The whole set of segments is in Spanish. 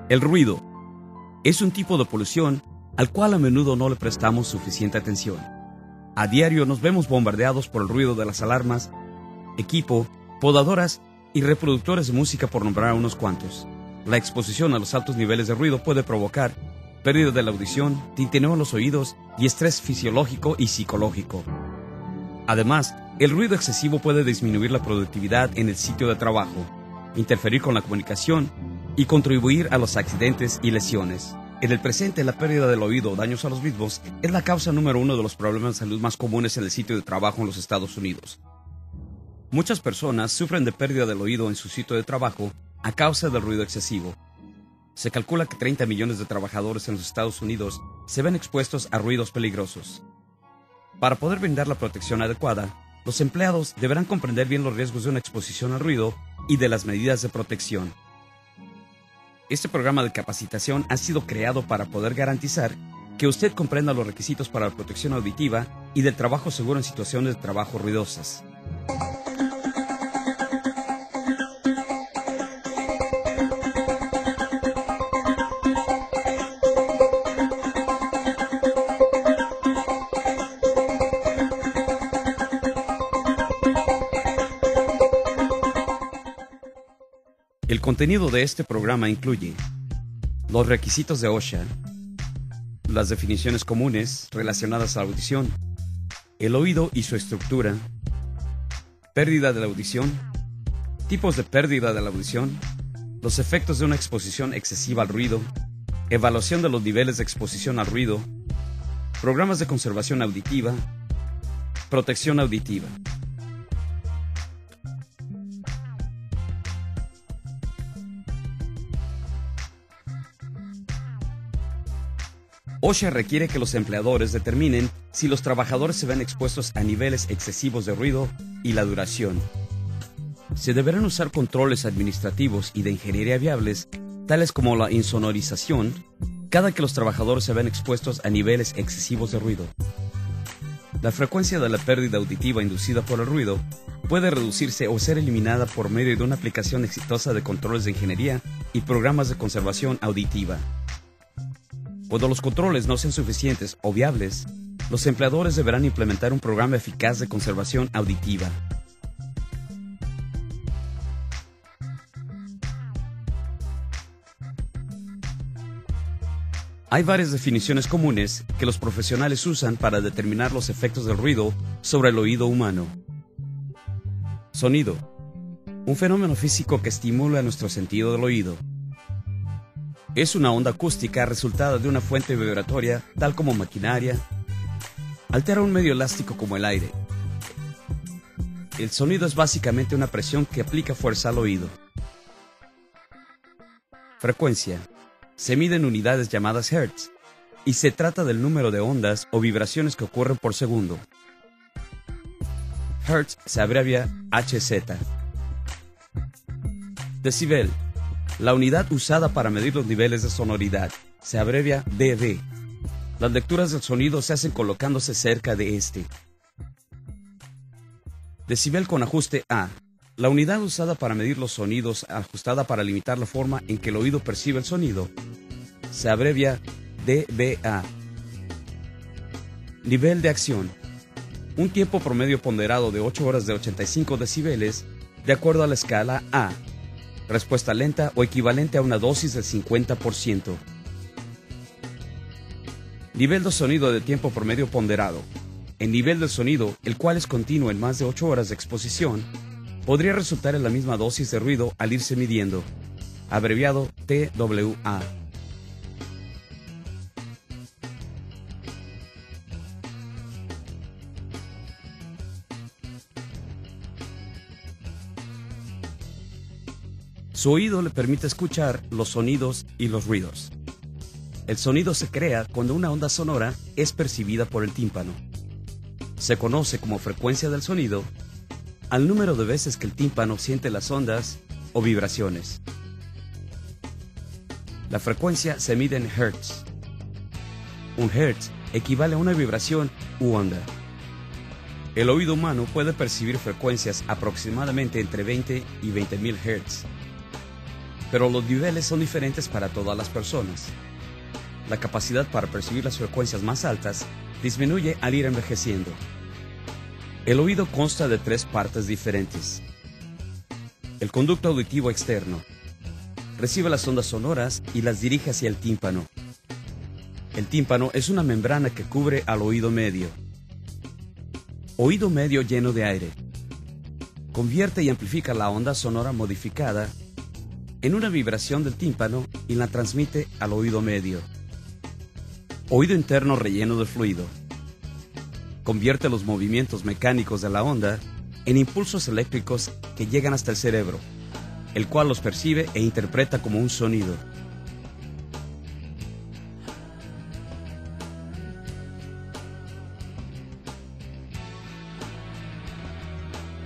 El ruido es un tipo de polución al cual a menudo no le prestamos suficiente atención. A diario nos vemos bombardeados por el ruido de las alarmas, equipo, podadoras y reproductores de música, por nombrar a unos cuantos. La exposición a los altos niveles de ruido puede provocar pérdida de la audición, tintineo en los oídos y estrés fisiológico y psicológico. Además, el ruido excesivo puede disminuir la productividad en el sitio de trabajo, interferir con la comunicación y contribuir a los accidentes y lesiones. En el presente, la pérdida del oído o daños a los mismos es la causa número uno de los problemas de salud más comunes en el sitio de trabajo en los Estados Unidos. Muchas personas sufren de pérdida del oído en su sitio de trabajo a causa del ruido excesivo. Se calcula que 30 millones de trabajadores en los Estados Unidos se ven expuestos a ruidos peligrosos. Para poder brindar la protección adecuada, los empleados deberán comprender bien los riesgos de una exposición al ruido y de las medidas de protección. Este programa de capacitación ha sido creado para poder garantizar que usted comprenda los requisitos para la protección auditiva y del trabajo seguro en situaciones de trabajo ruidosas. El contenido de este programa incluye los requisitos de OSHA, las definiciones comunes relacionadas a la audición, el oído y su estructura, pérdida de la audición, tipos de pérdida de la audición, los efectos de una exposición excesiva al ruido, evaluación de los niveles de exposición al ruido, programas de conservación auditiva, protección auditiva. OSHA requiere que los empleadores determinen si los trabajadores se ven expuestos a niveles excesivos de ruido y la duración. Se deberán usar controles administrativos y de ingeniería viables, tales como la insonorización, cada que los trabajadores se ven expuestos a niveles excesivos de ruido. La frecuencia de la pérdida auditiva inducida por el ruido puede reducirse o ser eliminada por medio de una aplicación exitosa de controles de ingeniería y programas de conservación auditiva. Cuando los controles no sean suficientes o viables, los empleadores deberán implementar un programa eficaz de conservación auditiva. Hay varias definiciones comunes que los profesionales usan para determinar los efectos del ruido sobre el oído humano. Sonido: un fenómeno físico que estimula nuestro sentido del oído. Es una onda acústica resultada de una fuente vibratoria, tal como maquinaria. Altera un medio elástico como el aire. El sonido es básicamente una presión que aplica fuerza al oído. Frecuencia: se mide en unidades llamadas hertz, y se trata del número de ondas o vibraciones que ocurren por segundo. Hertz se abrevia Hz. Decibel: la unidad usada para medir los niveles de sonoridad, se abrevia dB. Las lecturas del sonido se hacen colocándose cerca de este. Decibel con ajuste A: la unidad usada para medir los sonidos, ajustada para limitar la forma en que el oído percibe el sonido, se abrevia dBA. Nivel de acción: un tiempo promedio ponderado de 8 horas de 85 decibeles, de acuerdo a la escala A. Respuesta lenta o equivalente a una dosis del 50%. Nivel de sonido de tiempo promedio ponderado: el nivel del sonido, el cual es continuo en más de 8 horas de exposición, podría resultar en la misma dosis de ruido al irse midiendo, abreviado TWA. Su oído le permite escuchar los sonidos y los ruidos. El sonido se crea cuando una onda sonora es percibida por el tímpano. Se conoce como frecuencia del sonido al número de veces que el tímpano siente las ondas o vibraciones. La frecuencia se mide en hertz. Un hertz equivale a una vibración u onda. El oído humano puede percibir frecuencias aproximadamente entre 20 y 20.000 Hz. pero los niveles son diferentes para todas las personas. La capacidad para percibir las frecuencias más altas disminuye al ir envejeciendo. El oído consta de 3 partes diferentes. El conducto auditivo externo recibe las ondas sonoras y las dirige hacia el tímpano. El tímpano es una membrana que cubre al oído medio. Oído medio lleno de aire. Convierte y amplifica la onda sonora modificada en una vibración del tímpano y la transmite al oído medio. Oído interno relleno de fluido. Convierte los movimientos mecánicos de la onda en impulsos eléctricos que llegan hasta el cerebro, el cual los percibe e interpreta como un sonido.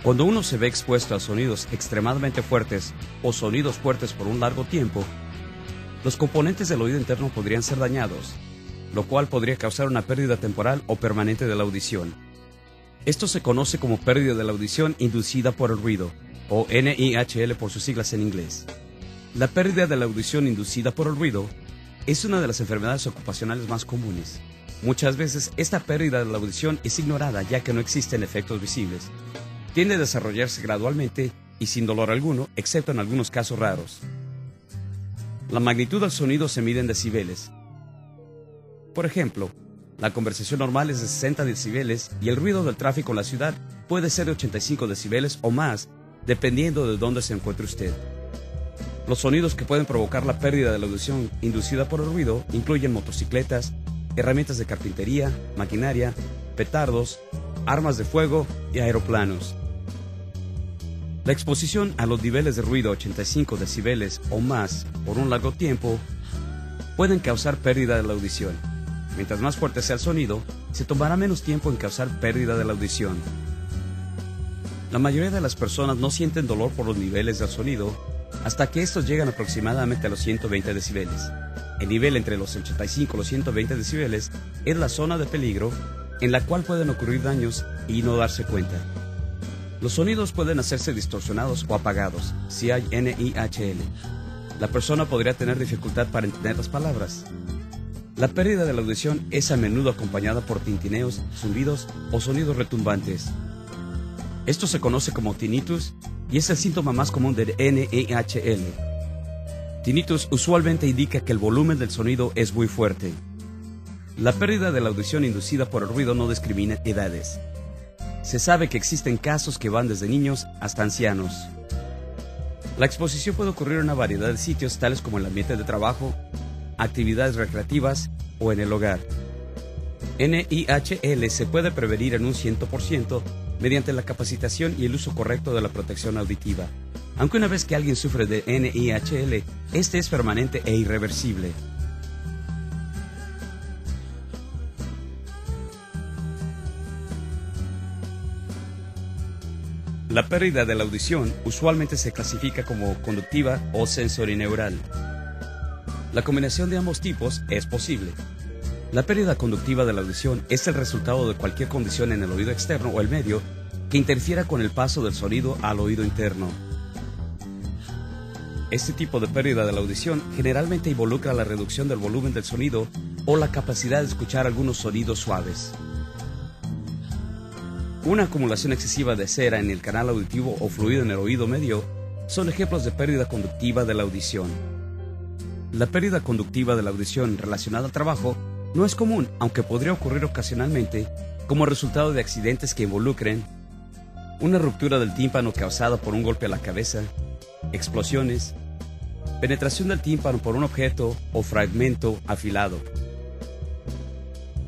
Cuando uno se ve expuesto a sonidos extremadamente fuertes o sonidos fuertes por un largo tiempo, los componentes del oído interno podrían ser dañados, lo cual podría causar una pérdida temporal o permanente de la audición. Esto se conoce como pérdida de la audición inducida por el ruido, o NIHL por sus siglas en inglés. La pérdida de la audición inducida por el ruido es una de las enfermedades ocupacionales más comunes. Muchas veces esta pérdida de la audición es ignorada ya que no existen efectos visibles. Tiende a desarrollarse gradualmente y sin dolor alguno, excepto en algunos casos raros. La magnitud del sonido se mide en decibeles. Por ejemplo, la conversación normal es de 60 decibeles y el ruido del tráfico en la ciudad puede ser de 85 decibeles o más, dependiendo de dónde se encuentre usted. Los sonidos que pueden provocar la pérdida de la audición inducida por el ruido incluyen motocicletas, herramientas de carpintería, maquinaria, petardos, armas de fuego y aeroplanos. La exposición a los niveles de ruido 85 decibeles o más por un largo tiempo pueden causar pérdida de la audición. Mientras más fuerte sea el sonido, se tomará menos tiempo en causar pérdida de la audición. La mayoría de las personas no sienten dolor por los niveles del sonido hasta que estos llegan aproximadamente a los 120 decibeles. El nivel entre los 85 y los 120 decibeles es la zona de peligro en la cual pueden ocurrir daños y no darse cuenta. Los sonidos pueden hacerse distorsionados o apagados si hay NIHL. La persona podría tener dificultad para entender las palabras. La pérdida de la audición es a menudo acompañada por tintineos, zumbidos o sonidos retumbantes. Esto se conoce como tinnitus y es el síntoma más común del NIHL. Tinnitus usualmente indica que el volumen del sonido es muy fuerte. La pérdida de la audición inducida por el ruido no discrimina edades. Se sabe que existen casos que van desde niños hasta ancianos. La exposición puede ocurrir en una variedad de sitios tales como el ambiente de trabajo, actividades recreativas o en el hogar. NIHL se puede prevenir en un 100% mediante la capacitación y el uso correcto de la protección auditiva. Aunque una vez que alguien sufre de NIHL, este es permanente e irreversible. La pérdida de la audición usualmente se clasifica como conductiva o sensorineural. La combinación de ambos tipos es posible. La pérdida conductiva de la audición es el resultado de cualquier condición en el oído externo o el medio que interfiera con el paso del sonido al oído interno. Este tipo de pérdida de la audición generalmente involucra la reducción del volumen del sonido o la capacidad de escuchar algunos sonidos suaves. Una acumulación excesiva de cera en el canal auditivo o fluido en el oído medio son ejemplos de pérdida conductiva de la audición. La pérdida conductiva de la audición relacionada al trabajo no es común, aunque podría ocurrir ocasionalmente como resultado de accidentes que involucren una ruptura del tímpano causada por un golpe a la cabeza, explosiones, penetración del tímpano por un objeto o fragmento afilado.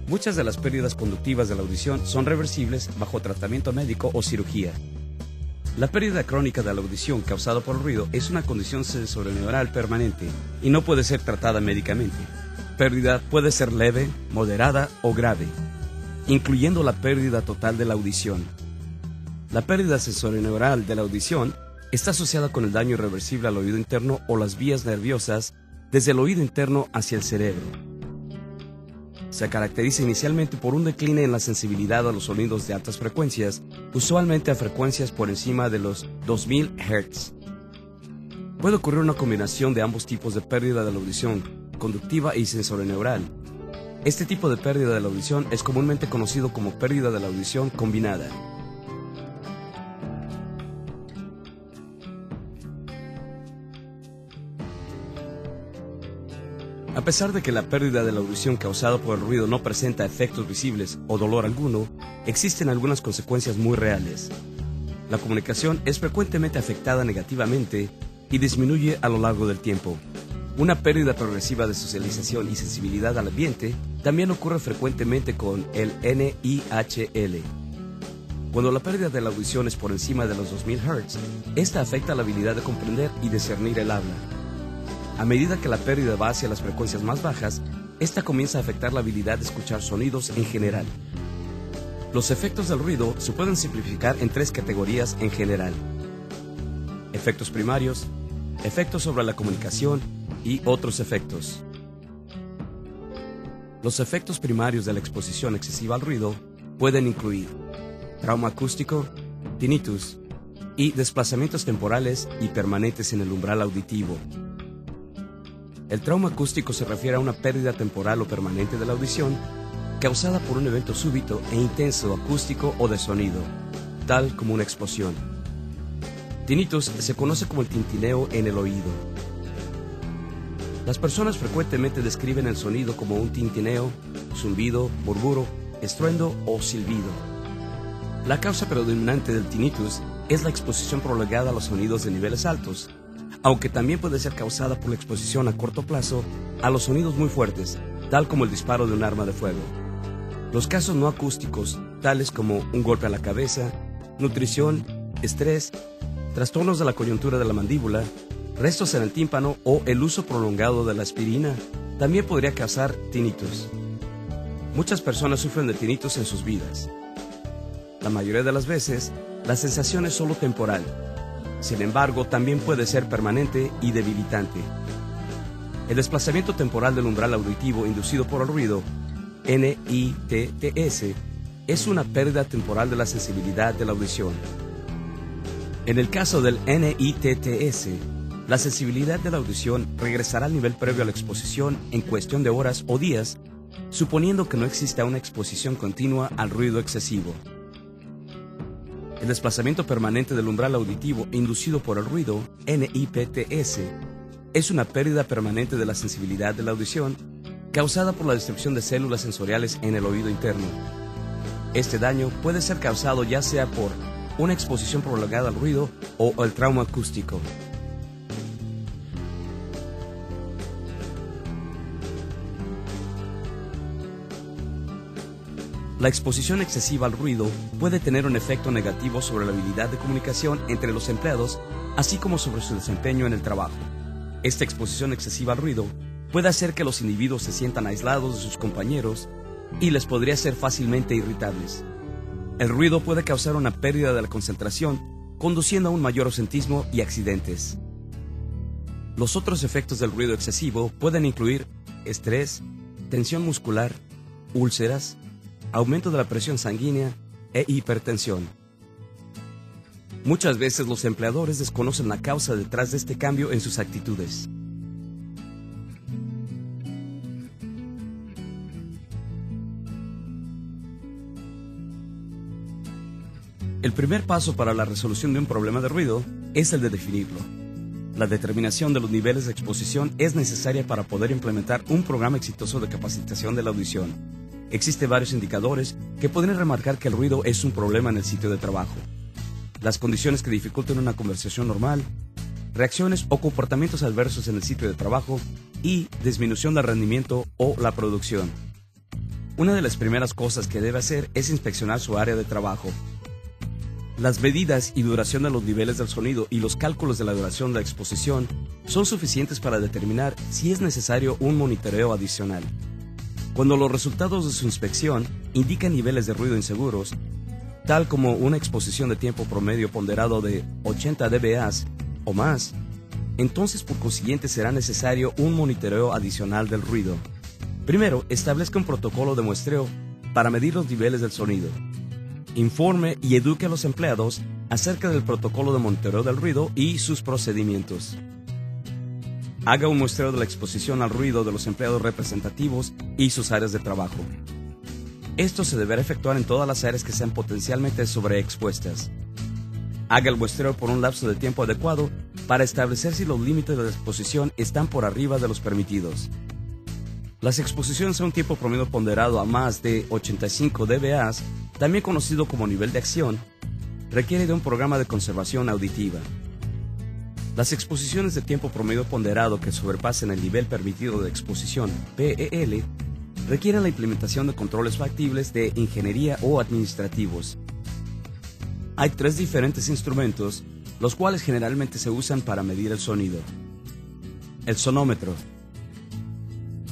Muchas de las pérdidas conductivas de la audición son reversibles bajo tratamiento médico o cirugía. La pérdida crónica de la audición causada por el ruido es una condición sensorineural permanente y no puede ser tratada médicamente. Pérdida puede ser leve, moderada o grave, incluyendo la pérdida total de la audición. La pérdida sensorineural de la audición está asociada con el daño irreversible al oído interno o las vías nerviosas desde el oído interno hacia el cerebro. Se caracteriza inicialmente por un decline en la sensibilidad a los sonidos de altas frecuencias, usualmente a frecuencias por encima de los 2000 Hz. Puede ocurrir una combinación de ambos tipos de pérdida de la audición, conductiva y sensorineural. Este tipo de pérdida de la audición es comúnmente conocido como pérdida de la audición combinada. A pesar de que la pérdida de la audición causada por el ruido no presenta efectos visibles o dolor alguno, existen algunas consecuencias muy reales. La comunicación es frecuentemente afectada negativamente y disminuye a lo largo del tiempo. Una pérdida progresiva de socialización y sensibilidad al ambiente también ocurre frecuentemente con el NIHL. Cuando la pérdida de la audición es por encima de los 2000 Hz, esta afecta la habilidad de comprender y discernir el habla. A medida que la pérdida va hacia las frecuencias más bajas, esta comienza a afectar la habilidad de escuchar sonidos en general. Los efectos del ruido se pueden simplificar en tres categorías en general: efectos primarios, efectos sobre la comunicación y otros efectos. Los efectos primarios de la exposición excesiva al ruido pueden incluir trauma acústico, tinnitus y desplazamientos temporales y permanentes en el umbral auditivo. El trauma acústico se refiere a una pérdida temporal o permanente de la audición causada por un evento súbito e intenso acústico o de sonido, tal como una explosión. Tinnitus se conoce como el tintineo en el oído. Las personas frecuentemente describen el sonido como un tintineo, zumbido, murmuro, estruendo o silbido. La causa predominante del tinnitus es la exposición prolongada a los sonidos de niveles altos, aunque también puede ser causada por la exposición a corto plazo a los sonidos muy fuertes, tal como el disparo de un arma de fuego. Los casos no acústicos, tales como un golpe a la cabeza, nutrición, estrés, trastornos de la coyuntura de la mandíbula, restos en el tímpano o el uso prolongado de la aspirina, también podría causar tinnitus. Muchas personas sufren de tinnitus en sus vidas. La mayoría de las veces, la sensación es solo temporal. Sin embargo, también puede ser permanente y debilitante. El desplazamiento temporal del umbral auditivo inducido por el ruido, NITTS, es una pérdida temporal de la sensibilidad de la audición. En el caso del NITTS, la sensibilidad de la audición regresará al nivel previo a la exposición en cuestión de horas o días, suponiendo que no exista una exposición continua al ruido excesivo. El desplazamiento permanente del umbral auditivo inducido por el ruido, NIPTS, es una pérdida permanente de la sensibilidad de la audición causada por la destrucción de células sensoriales en el oído interno. Este daño puede ser causado ya sea por una exposición prolongada al ruido o el trauma acústico. La exposición excesiva al ruido puede tener un efecto negativo sobre la habilidad de comunicación entre los empleados, así como sobre su desempeño en el trabajo. Esta exposición excesiva al ruido puede hacer que los individuos se sientan aislados de sus compañeros y les podría ser fácilmente irritables. El ruido puede causar una pérdida de la concentración, conduciendo a un mayor ausentismo y accidentes. Los otros efectos del ruido excesivo pueden incluir estrés, tensión muscular, úlceras, aumento de la presión sanguínea e hipertensión. Muchas veces los empleadores desconocen la causa detrás de este cambio en sus actitudes. El primer paso para la resolución de un problema de ruido es el de definirlo. La determinación de los niveles de exposición es necesaria para poder implementar un programa exitoso de capacitación de la audición. Existen varios indicadores que pueden remarcar que el ruido es un problema en el sitio de trabajo. Las condiciones que dificultan una conversación normal, reacciones o comportamientos adversos en el sitio de trabajo y disminución del rendimiento o la producción. Una de las primeras cosas que debe hacer es inspeccionar su área de trabajo. Las medidas y duración de los niveles del sonido y los cálculos de la duración de la exposición son suficientes para determinar si es necesario un monitoreo adicional. Cuando los resultados de su inspección indican niveles de ruido inseguros, tal como una exposición de tiempo promedio ponderado de 80 dBA o más, entonces por consiguiente será necesario un monitoreo adicional del ruido. Primero, establezca un protocolo de muestreo para medir los niveles del sonido. Informe y eduque a los empleados acerca del protocolo de monitoreo del ruido y sus procedimientos. Haga un muestreo de la exposición al ruido de los empleados representativos y sus áreas de trabajo. Esto se deberá efectuar en todas las áreas que sean potencialmente sobreexpuestas. Haga el muestreo por un lapso de tiempo adecuado para establecer si los límites de la exposición están por arriba de los permitidos. Las exposiciones a un tiempo promedio ponderado a más de 85 dBA, también conocido como nivel de acción, requiere de un programa de conservación auditiva. Las exposiciones de tiempo promedio ponderado que sobrepasen el nivel permitido de exposición, PEL, requieren la implementación de controles factibles de ingeniería o administrativos. Hay 3 diferentes instrumentos, los cuales generalmente se usan para medir el sonido. El sonómetro.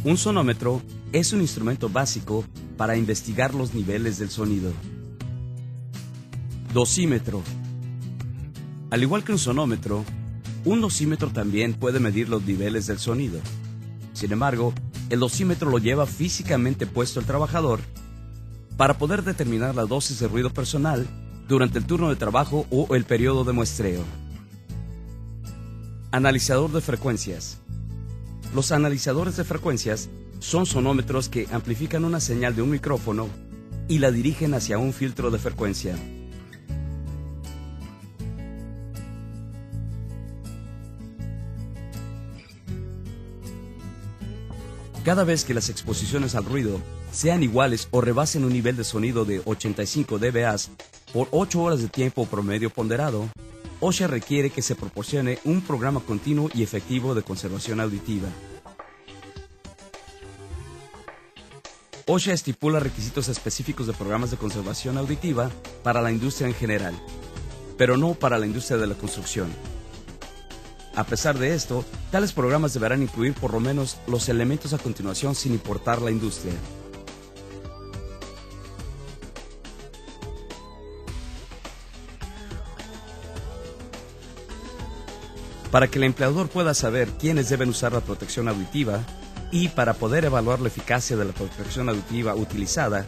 Un sonómetro es un instrumento básico para investigar los niveles del sonido. Dosímetro. Al igual que un sonómetro, un dosímetro también puede medir los niveles del sonido. Sin embargo, el dosímetro lo lleva físicamente puesto el trabajador para poder determinar la dosis de ruido personal durante el turno de trabajo o el periodo de muestreo. Analizador de frecuencias. Los analizadores de frecuencias son sonómetros que amplifican una señal de un micrófono y la dirigen hacia un filtro de frecuencia. Cada vez que las exposiciones al ruido sean iguales o rebasen un nivel de sonido de 85 dBA por 8 horas de tiempo promedio ponderado, OSHA requiere que se proporcione un programa continuo y efectivo de conservación auditiva. OSHA estipula requisitos específicos de programas de conservación auditiva para la industria en general, pero no para la industria de la construcción. A pesar de esto, tales programas deberán incluir por lo menos los elementos a continuación sin importar la industria. Para que el empleador pueda saber quiénes deben usar la protección auditiva y para poder evaluar la eficacia de la protección auditiva utilizada,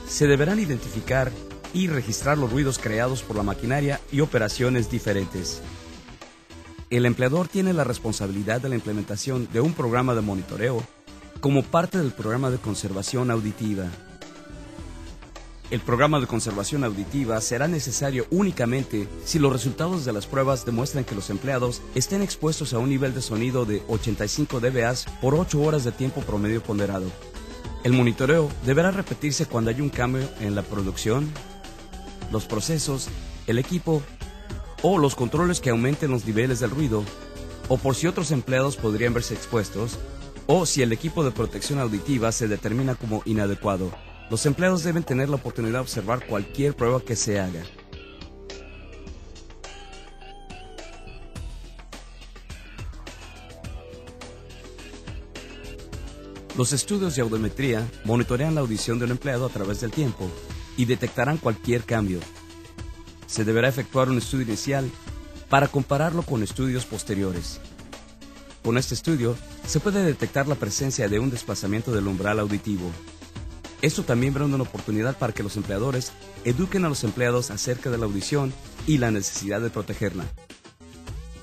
se deberán identificar y registrar los ruidos creados por la maquinaria y operaciones diferentes. El empleador tiene la responsabilidad de la implementación de un programa de monitoreo como parte del programa de conservación auditiva. El programa de conservación auditiva será necesario únicamente si los resultados de las pruebas demuestran que los empleados estén expuestos a un nivel de sonido de 85 dBA por 8 horas de tiempo promedio ponderado. El monitoreo deberá repetirse cuando haya un cambio en la producción, los procesos, el equipo o los controles que aumenten los niveles del ruido, o por si otros empleados podrían verse expuestos, o si el equipo de protección auditiva se determina como inadecuado. Los empleados deben tener la oportunidad de observar cualquier prueba que se haga. Los estudios de audiometría monitorean la audición de un empleado a través del tiempo y detectarán cualquier cambio. Se deberá efectuar un estudio inicial para compararlo con estudios posteriores. Con este estudio, se puede detectar la presencia de un desplazamiento del umbral auditivo. Esto también brinda una oportunidad para que los empleadores eduquen a los empleados acerca de la audición y la necesidad de protegerla.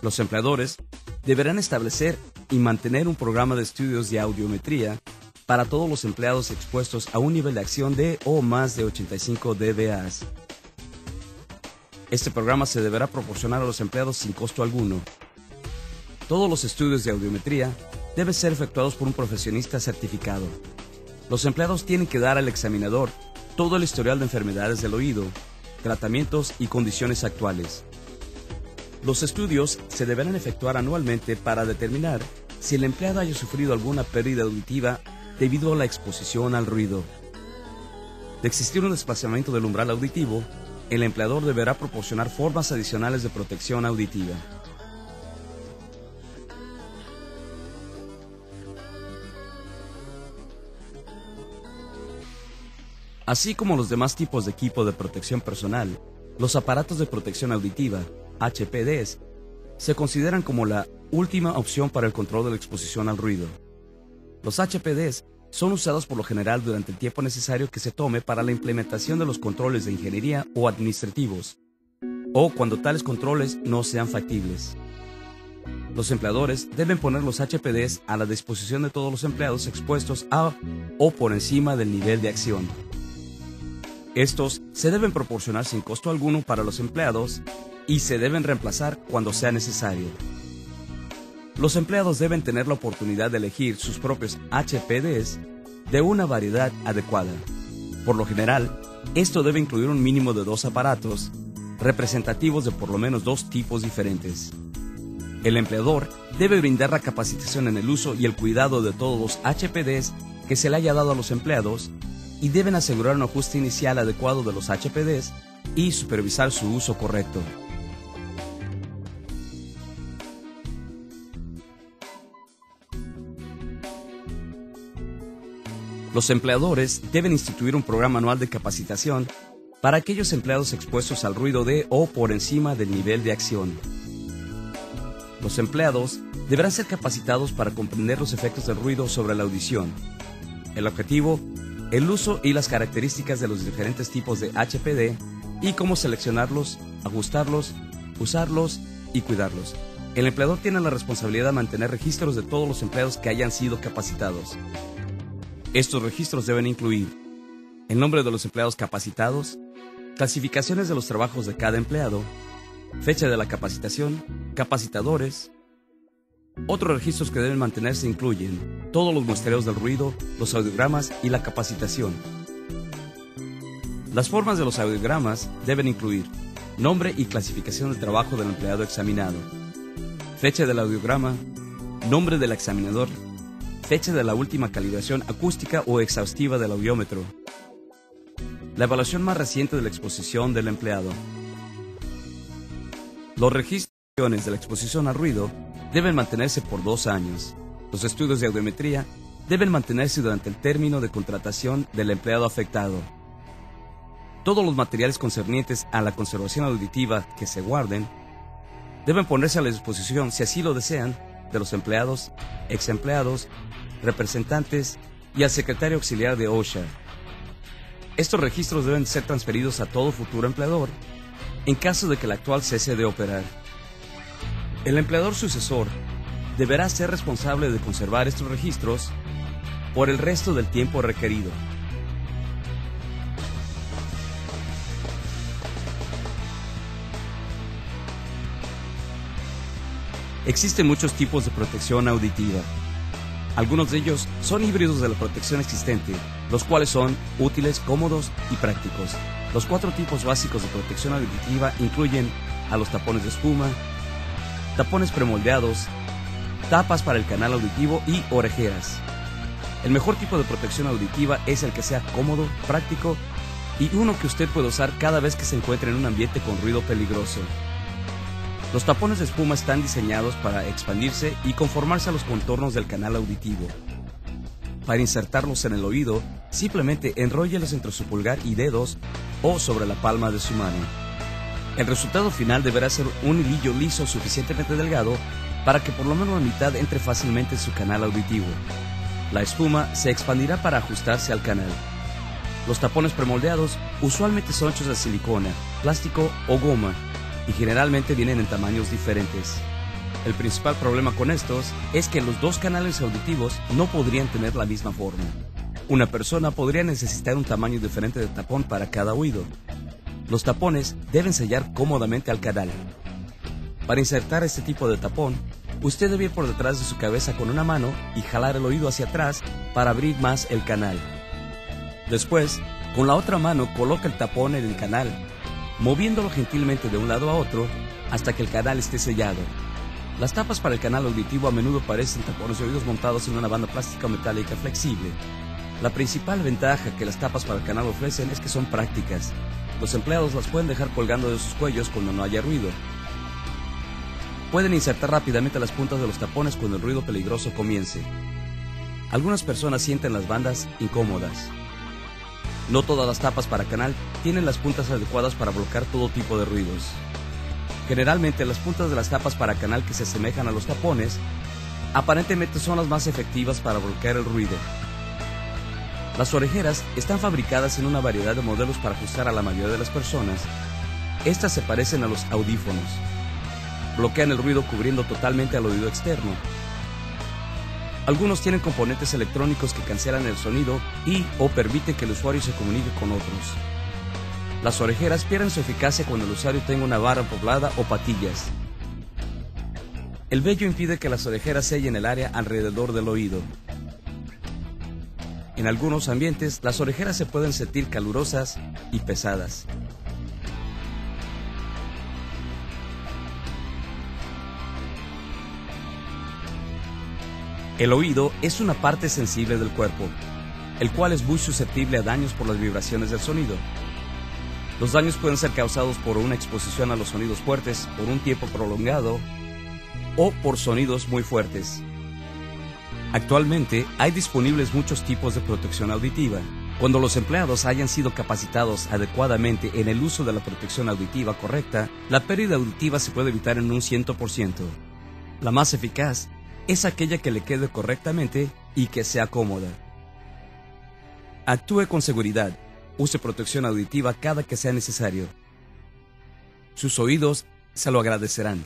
Los empleadores deberán establecer y mantener un programa de estudios de audiometría para todos los empleados expuestos a un nivel de acción de o más de 85 dBA. Este programa se deberá proporcionar a los empleados sin costo alguno. Todos los estudios de audiometría deben ser efectuados por un profesionista certificado. Los empleados tienen que dar al examinador todo el historial de enfermedades del oído, tratamientos y condiciones actuales. Los estudios se deberán efectuar anualmente para determinar si el empleado haya sufrido alguna pérdida auditiva debido a la exposición al ruido. De existir un desplazamiento del umbral auditivo, el empleador deberá proporcionar formas adicionales de protección auditiva. Así como los demás tipos de equipo de protección personal, los aparatos de protección auditiva, HPDs, se consideran como la última opción para el control de la exposición al ruido. Los HPDs son usados por lo general durante el tiempo necesario que se tome para la implementación de los controles de ingeniería o administrativos, o cuando tales controles no sean factibles. Los empleadores deben poner los HPDs a la disposición de todos los empleados expuestos a o por encima del nivel de acción. Estos se deben proporcionar sin costo alguno para los empleados y se deben reemplazar cuando sea necesario. Los empleados deben tener la oportunidad de elegir sus propios HPDs de una variedad adecuada. Por lo general, esto debe incluir un mínimo de 2 aparatos, representativos de por lo menos 2 tipos diferentes. El empleador debe brindar la capacitación en el uso y el cuidado de todos los HPDs que se le haya dado a los empleados y deben asegurar un ajuste inicial adecuado de los HPDs y supervisar su uso correcto. Los empleadores deben instituir un programa anual de capacitación para aquellos empleados expuestos al ruido de o por encima del nivel de acción. Los empleados deberán ser capacitados para comprender los efectos del ruido sobre la audición. El objetivo, el uso y las características de los diferentes tipos de HPD y cómo seleccionarlos, ajustarlos, usarlos y cuidarlos. El empleador tiene la responsabilidad de mantener registros de todos los empleados que hayan sido capacitados. Estos registros deben incluir el nombre de los empleados capacitados, clasificaciones de los trabajos de cada empleado, fecha de la capacitación, capacitadores. Otros registros que deben mantenerse incluyen todos los muestreos del ruido, los audiogramas y la capacitación. Las formas de los audiogramas deben incluir nombre y clasificación del trabajo del empleado examinado, fecha del audiograma, nombre del examinador, fecha de la última calibración acústica o exhaustiva del audiómetro, la evaluación más reciente de la exposición del empleado. Los registros de la exposición al ruido deben mantenerse por 2 años. Los estudios de audiometría deben mantenerse durante el término de contratación del empleado afectado. Todos los materiales concernientes a la conservación auditiva que se guarden deben ponerse a la disposición, si así lo desean, de los empleados, ex empleados, representantes y al secretario auxiliar de OSHA. Estos registros deben ser transferidos a todo futuro empleador en caso de que el actual cese de operar. El empleador sucesor deberá ser responsable de conservar estos registros por el resto del tiempo requerido. Existen muchos tipos de protección auditiva. Algunos de ellos son híbridos de la protección existente, los cuales son útiles, cómodos y prácticos. Los 4 tipos básicos de protección auditiva incluyen a los tapones de espuma, tapones premoldeados, tapas para el canal auditivo y orejeras. El mejor tipo de protección auditiva es el que sea cómodo, práctico y uno que usted puede usar cada vez que se encuentre en un ambiente con ruido peligroso. Los tapones de espuma están diseñados para expandirse y conformarse a los contornos del canal auditivo. Para insertarlos en el oído, simplemente enróllelos entre su pulgar y dedos o sobre la palma de su mano. El resultado final deberá ser un hilillo liso suficientemente delgado para que por lo menos la mitad entre fácilmente en su canal auditivo. La espuma se expandirá para ajustarse al canal. Los tapones premoldeados usualmente son hechos de silicona, plástico o goma y generalmente vienen en tamaños diferentes. El principal problema con estos es que los 2 canales auditivos no podrían tener la misma forma. Una persona podría necesitar un tamaño diferente de tapón para cada oído. Los tapones deben sellar cómodamente al canal. Para insertar este tipo de tapón, usted debe ir por detrás de su cabeza con una mano y jalar el oído hacia atrás para abrir más el canal. Después, con la otra mano coloca el tapón en el canal, moviéndolo gentilmente de un lado a otro hasta que el canal esté sellado. Las tapas para el canal auditivo a menudo parecen tapones de oídos montados en una banda plástica o metálica flexible. La principal ventaja que las tapas para el canal ofrecen es que son prácticas. Los empleados las pueden dejar colgando de sus cuellos cuando no haya ruido. Pueden insertar rápidamente las puntas de los tapones cuando el ruido peligroso comience. Algunas personas sienten las bandas incómodas. No todas las tapas para canal tienen las puntas adecuadas para bloquear todo tipo de ruidos. Generalmente las puntas de las tapas para canal que se asemejan a los tapones aparentemente son las más efectivas para bloquear el ruido. Las orejeras están fabricadas en una variedad de modelos para ajustar a la mayoría de las personas. Estas se parecen a los audífonos. bloquean el ruido cubriendo totalmente al oído externo. Algunos tienen componentes electrónicos que cancelan el sonido o permiten que el usuario se comunique con otros. Las orejeras pierden su eficacia cuando el usuario tenga una barra poblada o patillas. El vello impide que las orejeras sellen el área alrededor del oído. En algunos ambientes, las orejeras se pueden sentir calurosas y pesadas. El oído es una parte sensible del cuerpo, el cual es muy susceptible a daños por las vibraciones del sonido. Los daños pueden ser causados por una exposición a los sonidos fuertes por un tiempo prolongado o por sonidos muy fuertes. Actualmente hay disponibles muchos tipos de protección auditiva. Cuando los empleados hayan sido capacitados adecuadamente en el uso de la protección auditiva correcta, la pérdida auditiva se puede evitar en un 100%. La más eficaz es aquella que le quede correctamente y que sea cómoda. Actúe con seguridad. Use protección auditiva cada que sea necesario. Sus oídos se lo agradecerán.